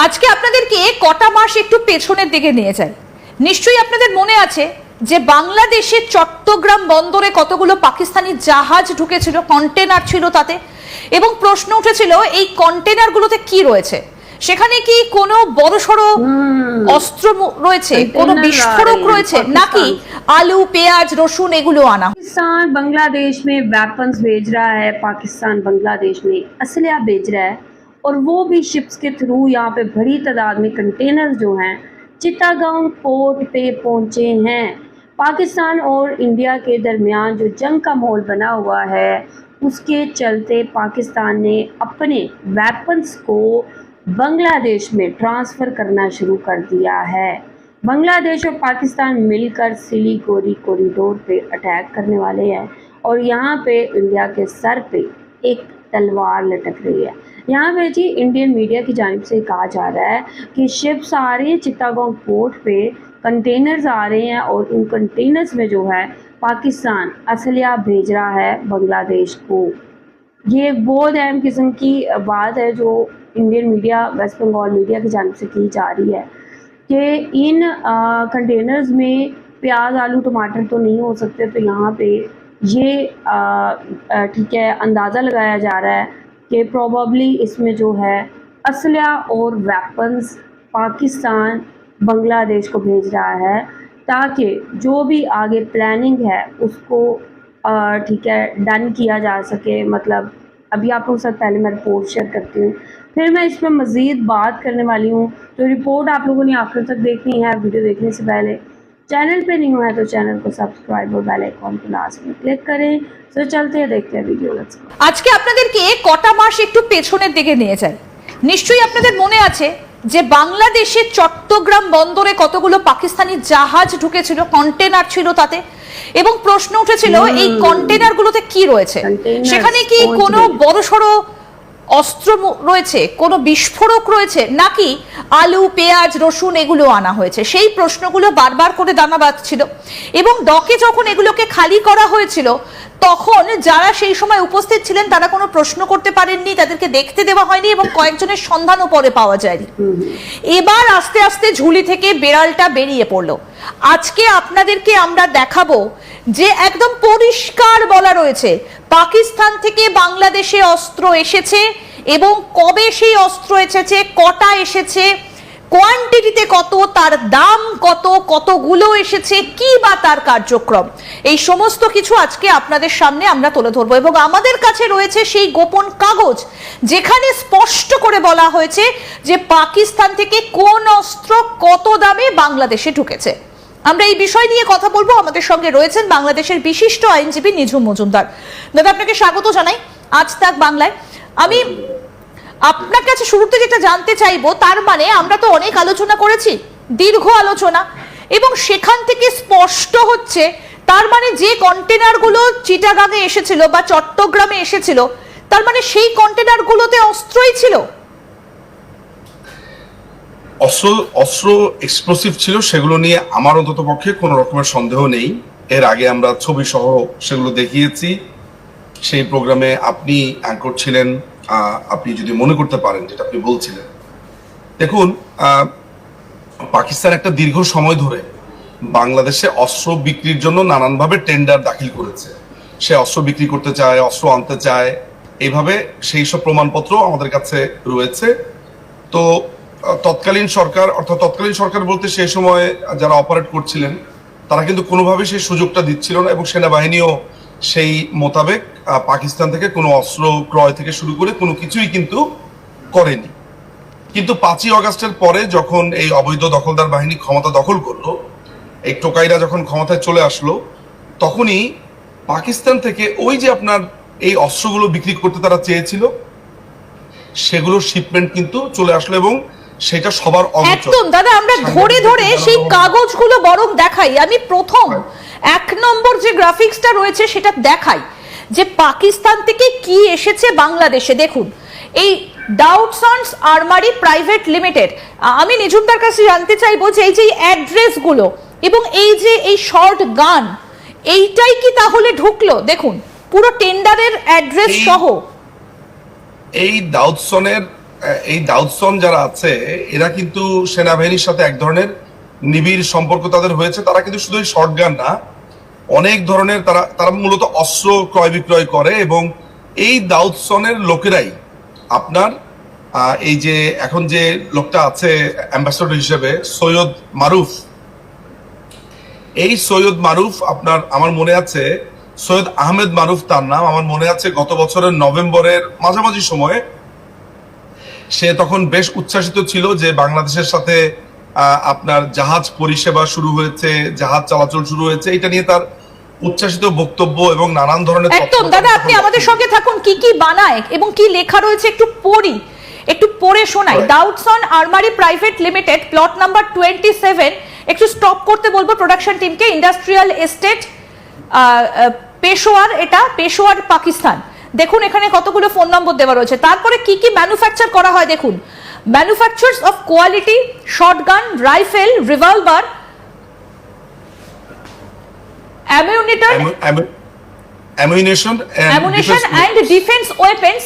আজকে আপনাদেরকে কটা মাস একটু পেছনের দিকে নিয়ে যাই। নিশ্চয়ই আপনাদের মনে আছে যে বাংলাদেশের চট্টগ্রাম বন্দরে কতগুলো পাকিস্তানি জাহাজ ঢুকেছিল, কন্টেনার ছিল তাতে, এবং প্রশ্ন উঠেছিল এই কন্টেনারগুলোতে কি রয়েছে, সেখানে কি কোনো বড়সড় অস্ত্র রয়েছে, কোনো বিস্ফোরক রয়েছে, নাকি आलू प्याज रसून एगुलो आना। पाकिस्तान बांग्लादेश में वेपन्स भेज रहा है, पाकिस्तान बांग्लादेश में असलहा भेज रहा है, और वो भी शिप्स के थ्रू। यहाँ पे बड़ी तादाद में कंटेनर जो हैं चिट्टागांव पोर्ट पे पहुँचे हैं। पाकिस्तान और इंडिया के दरमियान जो जंग का माहौल बना हुआ है, उसके चलते पाकिस्तान ने अपने वेपन्स को बांग्लादेश में ट्रांसफ़र करना शुरू कर दिया है। बांग्लादेश और पाकिस्तान मिलकर सिलीगुड़ी कॉरिडोर पे अटैक करने वाले हैं, और यहाँ पे इंडिया के सर पे एक तलवार लटक रही है। यहाँ पे जी इंडियन मीडिया की जानिब से कहा जा रहा है कि शिप्स आ रही हैं चिट्टागांव पोर्ट पे, कंटेनर्स आ रहे हैं, और उन कंटेनर्स में जो है पाकिस्तान असलहा भेज रहा है बांग्लादेश को। ये एक बहुत अहम किस्म की बात है जो Indian media, West Bengal media की जानिब से की जा रही है कि इन कंटेनर्स में प्याज आलू टमाटर तो नहीं हो सकते। तो यहाँ पे ये ठीक है अंदाज़ा लगाया जा रहा है कि प्रोबेबली इसमें जो है असलहा और वेपन्स पाकिस्तान बांग्लादेश को भेज रहा है, ताकि जो भी आगे प्लानिंग है उसको ठीक है डन किया जा सके। मतलब अभी आप लोगों के साथ पहले मैं रिपोर्ट शेयर करती हूँ, फिर मैं इस पर मज़ीद बात करने वाली हूँ। तो रिपोर्ट आप लोगों ने आखिर तक देखनी है। वीडियो देखने से पहले चैनल पे नहीं हुआ है तो चैनल को सब्सक्राइब और बेल आइकन को लास्ट में क्लिक करें। तो चलते हैं, देखते हैं वीडियो। আজকে আপনাদেরকে কটা মাস একটু পেছনের দিকে নিয়ে যাই। নিশ্চয়ই আপনাদের মনে আছে যে বাংলাদেশের চট্টগ্রাম বন্দরে কতগুলো পাকিস্তানি জাহাজ ঢুকেছিল, কন্টেনার ছিল তাতে, এবং প্রশ্ন উঠেছিল এই কন্টেনারগুলোতে কি রয়েছে, সেখানে কি কোনো বড়সড় অস্ত্র রয়েছে, কোনো বিস্ফোরক রয়েছে, নাকি আলু পেঁয়াজ রসুন এগুলো আনা হয়েছে। সেই প্রশ্নগুলো বারবার করে দানা বাঁধছিল, এবং ডকে যখন এগুলোকে খালি করা হয়েছিল তখন যারা সেই সময় উপস্থিত ছিলেন তারা কোনো প্রশ্ন করতে পারেননি, তাদেরকে দেখতে দেওয়া হয়নি, এবং কয়েকজনের সন্ধানও পরে পাওয়া যায়নি। এবার আস্তে আস্তে ঝুলি থেকে বেড়ালটা বেরিয়ে পড়লো। আজকে আপনাদেরকে আমরা দেখাবো যে একদম পরিষ্কার বলা রয়েছে পাকিস্তান থেকে বাংলাদেশে অস্ত্র এসেছে, এবং কবে সেই অস্ত্র এসেছে, কটা এসেছে, কোয়ান্টিটিতে কত, তার দাম কত, কতগুলো এসেছে, কি বা তার কার্যক্রম, এই সমস্ত কিছু আজকে আপনাদের সামনে আমরা তুলে ধরবো। এবং আমাদের কাছে রয়েছে সেই গোপন কাগজ যেখানে স্পষ্ট করে বলা হয়েছে যে পাকিস্তান থেকে কোন অস্ত্র কত দামে বাংলাদেশে ঢুকেছে। আমরা এই বিষয় নিয়ে কথা বলবো। আমাদের সঙ্গে রয়েছেন বাংলাদেশের বিশিষ্ট আইনজীবী নিঝুম মজুমদার। দাদা, আপনাকে স্বাগত জানাই আজ তাক বাংলায়। আমি আপনার কাছে শুরুতে যেটা জানতে চাইবো, তার মানে আমরা তো অনেক আলোচনা করেছি, দীর্ঘ আলোচনা, এবং সেখান থেকে স্পষ্ট হচ্ছে তার মানে যে কন্টেনারগুলো চিটাগাঙে এসেছিল বা চট্টগ্রামে এসেছিল, তার মানে সেই কন্টেনারগুলোতে অস্ত্রই ছিল। অস্ত্র এক্সপ্লোসিভ ছিল, সেগুলো নিয়ে আমার অন্তত পক্ষে কোনো রকমের সন্দেহ নেই। এর আগে আমরা ছবি সহ সেগুলো দেখিয়েছি। সেই প্রোগ্রামে আপনি অ্যাঙ্কর ছিলেন, আপনি যদি মনে করতে পারেন যেটা আপনি বলছিলেন। দেখুন, পাকিস্তান একটা দীর্ঘ সময় ধরে বাংলাদেশে অস্ত্র বিক্রির জন্য নানানভাবে টেন্ডার দাখিল করেছে। সে অস্ত্র বিক্রি করতে চায়, অস্ত্র আনতে চায়, এইভাবে সেই সব প্রমাণপত্র আমাদের কাছে রয়েছে। তো তৎকালীন সরকার, অর্থাৎ তৎকালীন সরকার বলতে সেই সময় যারা অপারেট করছিলেন তারা কিন্তু কোনোভাবেই সেই সুযোগটা দিচ্ছিল না, এবং সেনাবাহিনীও সেই মোতাবেক পাকিস্তান থেকে কোনো অস্ত্র ক্রয় থেকে শুরু করে কোনো কিছুই কিন্তু করেনি। কিন্তু 5ই আগস্টের পরে যখন এই অবৈধ দখলদার বাহিনী ক্ষমতা দখল করলো, এই টোকাইরা যখন ক্ষমতায় চলে আসলো, তখনই পাকিস্তান থেকে ওই যে আপনার এই অস্ত্রগুলো বিক্রি করতে তারা চেয়েছিল, সেগুলোর শিপমেন্ট কিন্তু চলে আসলো, এবং সেটা সবার অগোচর। একদম দাদা, আমরা ধরে ধরে সেই কাগজগুলো বরং দেখাই। আমি প্রথম 1 নম্বর যে গ্রাফিক্সটা রয়েছে সেটা দেখাই, যে পাকিস্তান থেকে কি এসেছে বাংলাদেশে। দেখুন, এই ডাউটসন্স আর্মারি প্রাইভেট লিমিটেড। আমি নিঝুমদার কাছে জানতে চাইবো যে এই যে অ্যাড্রেসগুলো এবং এই যে এই শর্ট গান, এইটাই কি তাহলে ঢুকলো? দেখুন পুরো টেন্ডারের অ্যাড্রেস সহ। এই দাউদসনের এই দাউদসন যারা আছে এরা কিন্তু সেনাবাহিনীর সাথে এক ধরনের নিবিড় সম্পর্ক তাদের হয়েছে। তারা কিন্তু শুধু শর্টগান না, অনেক ধরনের তারা তারা মূলত অস্ত্র ক্রয় বিক্রয় করে, এবং এই দাউদসনের লোকেরাই আপনার এই যে এখন যে লোকটা আছে অ্যাম্বাসেডর হিসেবে সৈয়দ মারুফ, এই সৈয়দ মারুফ আপনার, আমার মনে আছে সৈয়দ আহমেদ মারুফ তার নাম, আমার মনে আছে গত বছরের নভেম্বরের মাঝামাঝি সময়ে সে তখন বেশ উচ্ছ্বাসিত ছিল যে বাংলাদেশের সাথে আপনার জাহাজ পরিষেবা শুরু হয়েছে, জাহাজ চলাচল শুরু হয়েছে। এটা নিয়ে তার উচ্ছ্বাসিত বক্তব্য এবং নানান ধরনের একদম দাদা, আপনি আমাদের সঙ্গে থাকুন। কি কি বানায় এবং কি লেখা রয়েছে একটু পড়ে শোনাই। দাউদসন আর্মারি প্রাইভেট লিমিটেড, প্লট নাম্বার 27। একটু স্টপ করতে বলবো প্রোডাকশন টিমকে। ইন্ডাস্ট্রিয়াল এস্টেট পেশোয়ার, এটা পেশোয়ার পাকিস্তান। দেখুন এখানে কতগুলো ফোন নম্বর দেওয়া রয়েছে। তারপরে কি কি ম্যানুফ্যাকচার করা হয় দেখুন। Manufacturers of quality shotgun, rifle, revolver, ammunition and defense weapons,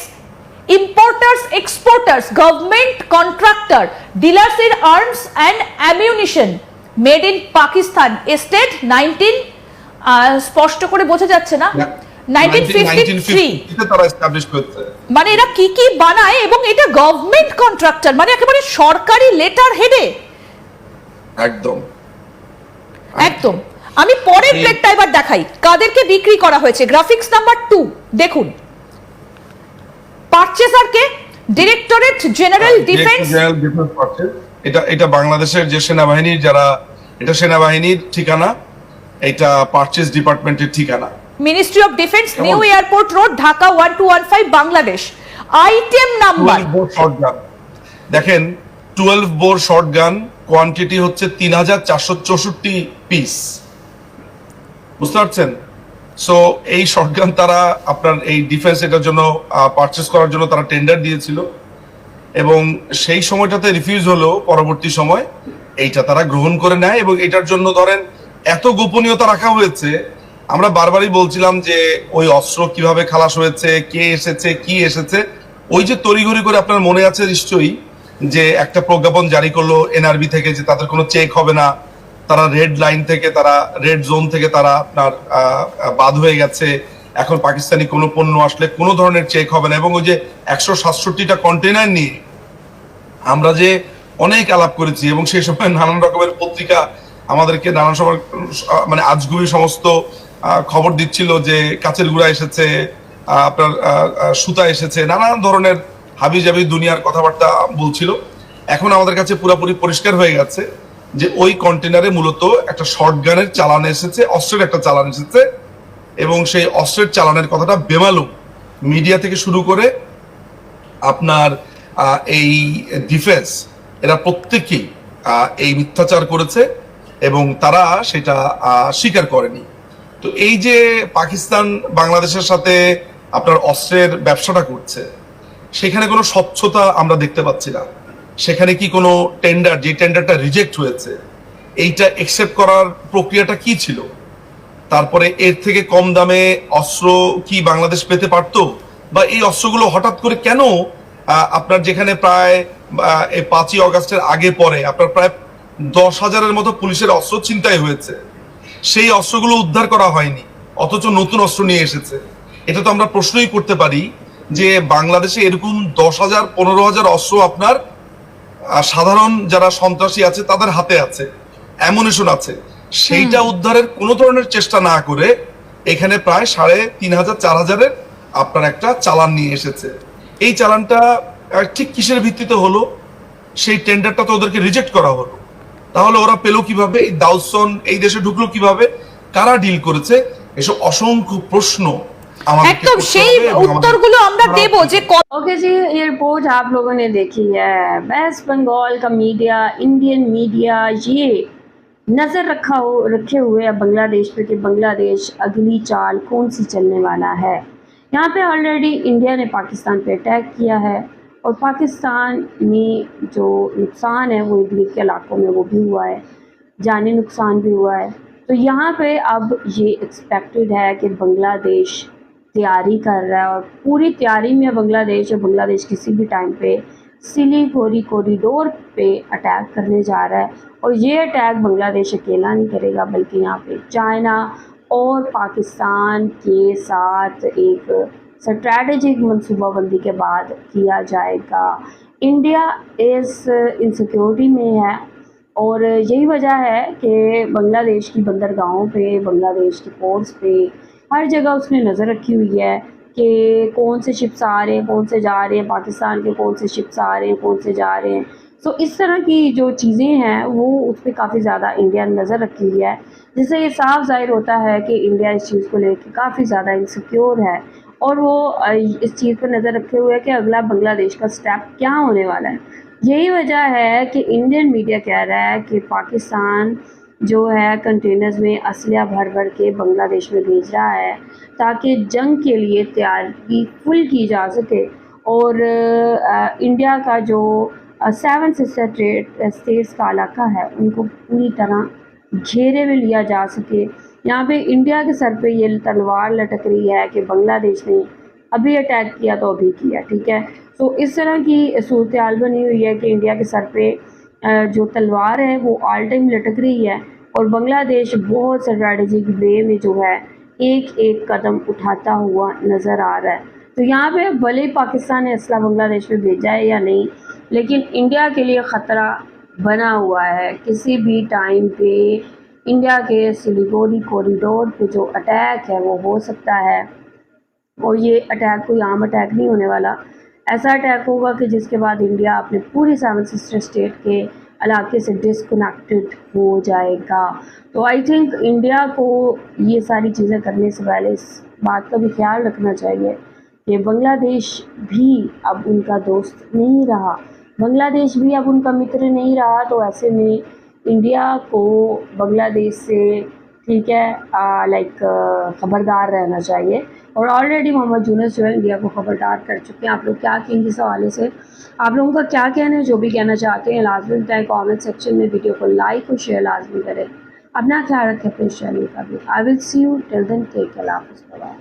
importers, exporters, government contractor, dealers in arms and ammunition, made in Pakistan, estate 19 স্পষ্ট করে বোঝা যাচ্ছে না, 1953 তারা এস্টাবলিশ করেছে। মানে এরা কি কি বানায় এবং এটা গভর্নমেন্ট কন্ট্রাক্টর, মানে একেবারে সরকারি লেটার হেডে। একদম একদম। আমি পরের প্লেটটা এবার দেখাই কাদেরকে বিক্রি করা হয়েছে। গ্রাফিক্স নাম্বার 2 দেখুন। পারচেজারকে ডিরেক্টরেট জেনারেল ডিফেন্স। এটা বাংলাদেশের যে সেনাবাহিনীর যারা, এটা সেনাবাহিনীর ঠিকানা, এটা পারচেজ ডিপার্টমেন্টের ঠিকানা, ministry of defence, new airport road, Dhaka 1215 Bangladesh. Item number দেখেন 12 বোর শটগান, কোয়ান্টিটি হচ্ছে 3464 পিস, বুঝতে পারছেন? সো এই শটগান তারা আপনার এই ডিফেন্স এটার জন্য পারচেজ করার জন্য তারা টেন্ডার দিয়েছিল, এবং সেই সময়টাতে রিফিউজ হলো, পরবর্তী সময় এইটা তারা গ্রহণ করে নেয়। এবং এটার জন্য ধরেন এত গোপনীয়তা রাখা হয়েছে, আমরা বারবারই বলছিলাম যে ওই অস্ত্র কিভাবে খালাস হয়েছে, কে এসেছে, কি এসেছে, ওই যে তড়িঘড়ি করে আপনার মনে আছে নিশ্চয়ই যে একটা প্রজ্ঞাপন জারি করলো এনআরবি থেকে যে তাদের কোনো চেক হবে না, তারা রেড লাইন থেকে, তারা রেড জোন থেকে তারা আপনার বাদ হয়ে গেছে। এখন পাকিস্তানি কোনো পণ্য আসলে কোনো ধরনের চেক হবে না। এবং ওই যে 167টা কন্টেনার নিয়ে আমরা যে অনেক আলাপ করেছি, এবং সেই সময় নানান রকমের পত্রিকা আমাদেরকে নানান সময় মানে আজগুবি সমস্ত খবর দিচ্ছিল যে কাচের গুঁড়া এসেছে, আপনার সুতা এসেছে, নানান ধরনের হাবিজাবি দুনিয়ার কথাবার্তা বলছিল। এখন আমাদের কাছে পুরোপুরি পরিষ্কার হয়ে গেছে যে ওই কন্টেনারে মূলত একটা শর্টগানের চালান এসেছে, অস্ত্রের একটা চালান এসেছে, এবং সেই অস্ত্রের চালানের কথাটা বেমালুম মিডিয়া থেকে শুরু করে আপনার এই ডিফেন্স, এরা প্রত্যেকেই এই মিথ্যাচার করেছে এবং তারা সেটা স্বীকার করেনি। তো এই যে পাকিস্তান বাংলাদেশের সাথে আপনার অস্ত্রের ব্যবসাটা করছে, সেখানে কোনো স্বচ্ছতা আমরা দেখতে পাচ্ছি না। সেখানে কি কোনো টেন্ডার, যে টেন্ডারটা রিজেক্ট হয়েছে, এইটা একসেপ্ট করার প্রক্রিয়াটা কি ছিল? তারপরে এর থেকে কম দামে অস্ত্র কি বাংলাদেশ পেতে পারতো? বা এই অস্ত্রগুলো হঠাৎ করে কেন আপনার যেখানে প্রায় এই 5ই অগাস্টের আগে পরে আপনার প্রায় 10,000-এর মতো পুলিশের অস্ত্র ছিনতাই হয়েছে, সেই অস্ত্রগুলো উদ্ধার করা হয়নি, অথচ নতুন অস্ত্র নিয়ে এসেছে। এটা তো আমরা প্রশ্নই করতে পারি যে বাংলাদেশে এরকম 10,000, 15,000 অস্ত্র আপনার সাধারণ যারা সন্ত্রাসী আছে তাদের হাতে আছে, অ্যামুনিশন আছে, সেইটা উদ্ধারের কোনো ধরনের চেষ্টা না করে এখানে প্রায় 3,500, 4,000-এর আপনার একটা চালান নিয়ে এসেছে। এই চালানটা ঠিক কিসের ভিত্তিতে হলো? সেই টেন্ডারটা তো ওদেরকে রিজেক্ট করা হলো। তাহলে ওরা পেলো কিভাবে? এই দাউদসন এই দেশে ঢুকলো কিভাবে? কারা ডিল করেছে? এসব অসংখ্য প্রশ্ন একদম সেই উত্তরগুলো আমরা দেব। যে ओके जी, ये रिपोर्ट आप लोगों ने देखी है। वेस्ट बंगाल का मीडिया, इंडियन मीडिया ये नज़र रखे हुए है बांग्लादेश पे कि बांग्लादेश अगली चाल कौन सी चलने वाला है। यहाँ पे ऑलरेडी इंडिया ने पाकिस्तान पे अटैक किया है, और पाकिस्तान में जो नुकसान है वो इडली के इलाकों में वो भी हुआ है, जानी नुकसान भी हुआ है। तो यहाँ पे अब ये एक्सपेक्टेड है कि बांग्लादेश तैयारी कर रहा है, और पूरी तैयारी में बांग्लादेश किसी भी टाइम पे सिलीगुड़ी कॉरिडोर पे अटैक करने जा रहा है। और ये अटैक बांग्लादेश अकेला नहीं करेगा, बल्कि यहाँ पे चाइना और पाकिस्तान के साथ एक स्ट्रैटेजिक मनसूबाबंदी के बाद किया जाएगा। इंडिया इस इनसिक्योरिटी में है और यही वजह है कि बांग्लादेश की बंदरगाहों पे, बांग्लादेश के पोर्ट्स पे हर जगह उसने नज़र रखी हुई है कि कौन से शिप्स आ रहे हैं, कौन से जा रहे हैं, पाकिस्तान के कौन से शिप्स आ रहे हैं, कौन से जा रहे हैं। सो इस तरह की जो चीज़ें हैं वो उस पर काफ़ी ज़्यादा इंडिया ने नज़र रखी हुई है, जिससे ये साफ ज़ाहिर होता है कि इंडिया इस चीज़ को लेकर काफ़ी ज़्यादा इनसिक्योर है और वो इस चीज़ पर नज़र रखे हुए है कि अगला बांग्लादेश का स्टेप क्या होने वाला है। यही वजह है कि इंडियन मीडिया कह रहा है कि पाकिस्तान जो है कंटेनर्स में असलिया भर भर के बांग्लादेश में भेज रहा है ताकि जंग के लिए तैयारी फुल की जा सके और इंडिया का जो 7 सिस्टर स्टेट्स का इलाका है उनको पूरी तरह घेरे में लिया जा सके। यहाँ पे इंडिया के सर पे ये तलवार लटक रही है कि बांग्लादेश ने अभी अटैक किया तो अभी किया, ठीक है। तो इस तरह की सूरत हाल बनी हुई है कि इंडिया के सर पे जो तलवार है वो ऑल टाइम लटक रही है और बांग्लादेश बहुत स्ट्रैटेजिक वे में जो है एक एक कदम उठाता हुआ नज़र आ रहा है। तो यहाँ पे भले ही पाकिस्तान ने असला बांग्लादेश में भेजा है या नहीं, लेकिन इंडिया के लिए ख़तरा बना हुआ है। किसी भी टाइम पे इंडिया के सिलीगुड़ी कॉरिडोर पे जो अटैक है वो हो सकता है और ये अटैक कोई आम अटैक नहीं होने वाला। ऐसा अटैक होगा कि जिसके बाद इंडिया अपने पूरे 7 सिस्टर स्टेट के इलाके से डिसकनेक्टेड हो जाएगा। तो आई थिंक इंडिया को ये सारी चीज़ें करने से पहले इस बात का भी ख्याल रखना चाहिए कि बांग्लादेश भी अब उनका दोस्त नहीं रहा, बांग्लादेश भी अब उनका मित्र नहीं रहा। तो ऐसे में इंडिया को बांग्लादेश से, ठीक है, ख़बरदार रहना चाहिए। और ऑलरेडी मोहम्मद यूनुस जो है इंडिया को ख़बरदार कर चुके हैं। आप लोग क्या कहेंगे इस हवाले से? आप लोगों का क्या कहना है? जो भी कहना चाहते हैं लाजमी बताएं कमेंट सेक्शन में। वीडियो को लाइक और शेयर लाजमी करें। अपना ख्याल रखें अपने चैनल का भी। I will see you till then, take care.